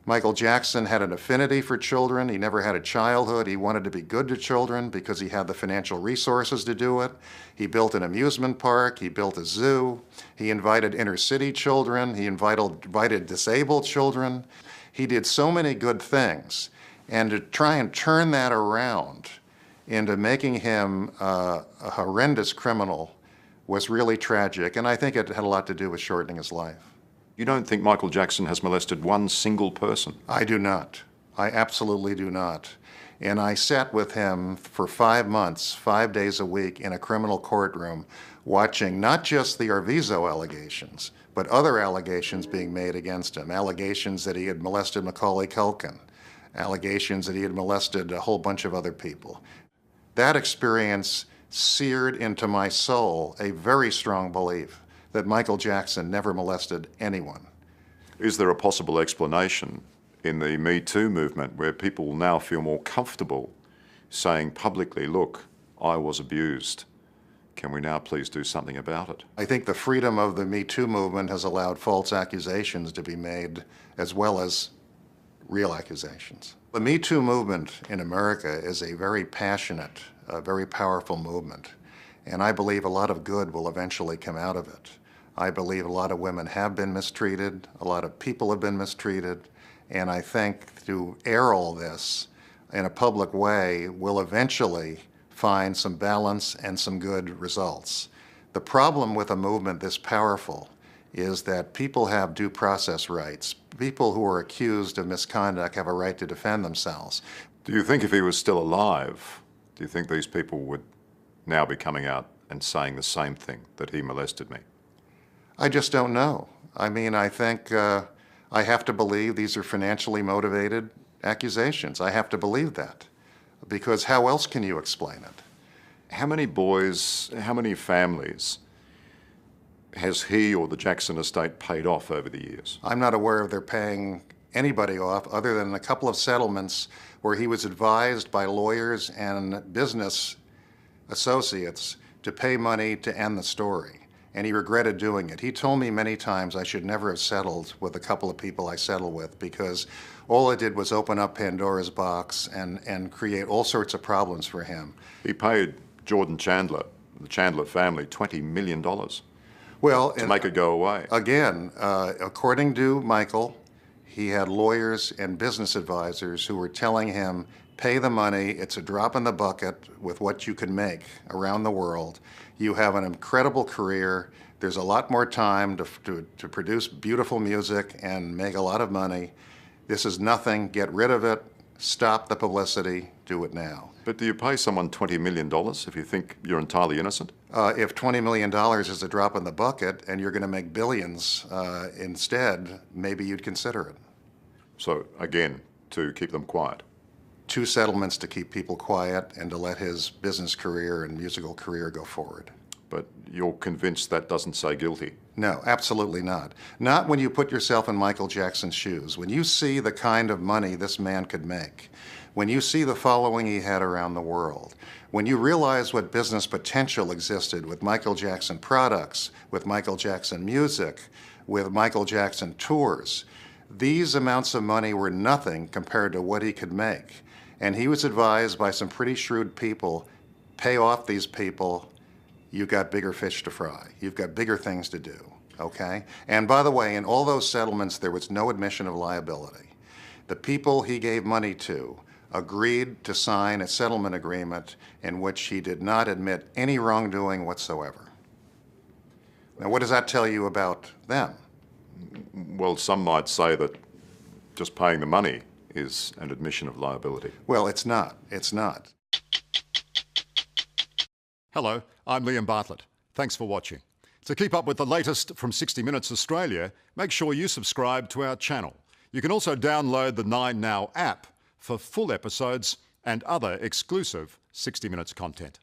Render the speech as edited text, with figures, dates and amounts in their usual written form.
Michael Jackson had an affinity for children. He never had a childhood. He wanted to be good to children because he had the financial resources to do it. He built an amusement park. He built a zoo. He invited inner city children. He invited disabled children. He did so many good things. And to try and turn that around into making him a horrendous criminal was really tragic. And I think it had a lot to do with shortening his life. You don't think Michael Jackson has molested one single person? I do not. I absolutely do not. And I sat with him for 5 months, 5 days a week in a criminal courtroom, watching not just the Arvizo allegations, but other allegations being made against him. Allegations that he had molested Macaulay Culkin, allegations that he had molested a whole bunch of other people. That experience seared into my soul a very strong belief that Michael Jackson never molested anyone. Is there a possible explanation in the Me Too movement where people now feel more comfortable saying publicly, look, I was abused. Can we now please do something about it? I think the freedom of the Me Too movement has allowed false accusations to be made as well as real accusations. The Me Too movement in America is a very passionate, very powerful movement. And I believe a lot of good will eventually come out of it. I believe a lot of women have been mistreated, a lot of people have been mistreated, and I think to air all this in a public way will eventually find some balance and some good results. The problem with a movement this powerful is that people have due process rights. People who are accused of misconduct have a right to defend themselves. Do you think if he was still alive, do you think these people would now be coming out and saying the same thing, that he molested me? I just don't know. I mean, I think I have to believe these are financially motivated accusations. I have to believe that, because how else can you explain it? How many boys, how many families has he or the Jackson estate paid off over the years? I'm not aware of their paying anybody off other than a couple of settlements where he was advised by lawyers and business associates to pay money to end the story. And he regretted doing it. He told me many times I should never have settled with a couple of people I settled with, because all it did was open up Pandora's box and create all sorts of problems for him. He paid Jordan Chandler, the Chandler family, $20 million to make it go away. Again, according to Michael, he had lawyers and business advisors who were telling him, pay the money, it's a drop in the bucket with what you can make around the world. You have an incredible career. There's a lot more time to produce beautiful music and make a lot of money. This is nothing. Get rid of it. Stop the publicity. Do it now. But do you pay someone $20 million if you think you're entirely innocent? If $20 million is a drop in the bucket and you're going to make billions instead, maybe you'd consider it. So, again, to keep them quiet. 2 settlements to keep people quiet and to let his business career and musical career go forward. But you're convinced that doesn't say guilty? No, absolutely not. Not when you put yourself in Michael Jackson's shoes. When you see the kind of money this man could make, when you see the following he had around the world, when you realize what business potential existed with Michael Jackson products, with Michael Jackson music, with Michael Jackson tours, these amounts of money were nothing compared to what he could make. And he was advised by some pretty shrewd people, pay off these people, you've got bigger fish to fry. You've got bigger things to do, okay? And by the way, in all those settlements, there was no admission of liability. The people he gave money to agreed to sign a settlement agreement in which he did not admit any wrongdoing whatsoever. Now, what does that tell you about them? Well, some might say that just paying the money is an admission of liability. Well, it's not. It's not. Hello, I'm Liam Bartlett. Thanks for watching. To keep up with the latest from 60 Minutes Australia, make sure you subscribe to our channel. You can also download the 9Now app for full episodes and other exclusive 60 Minutes content.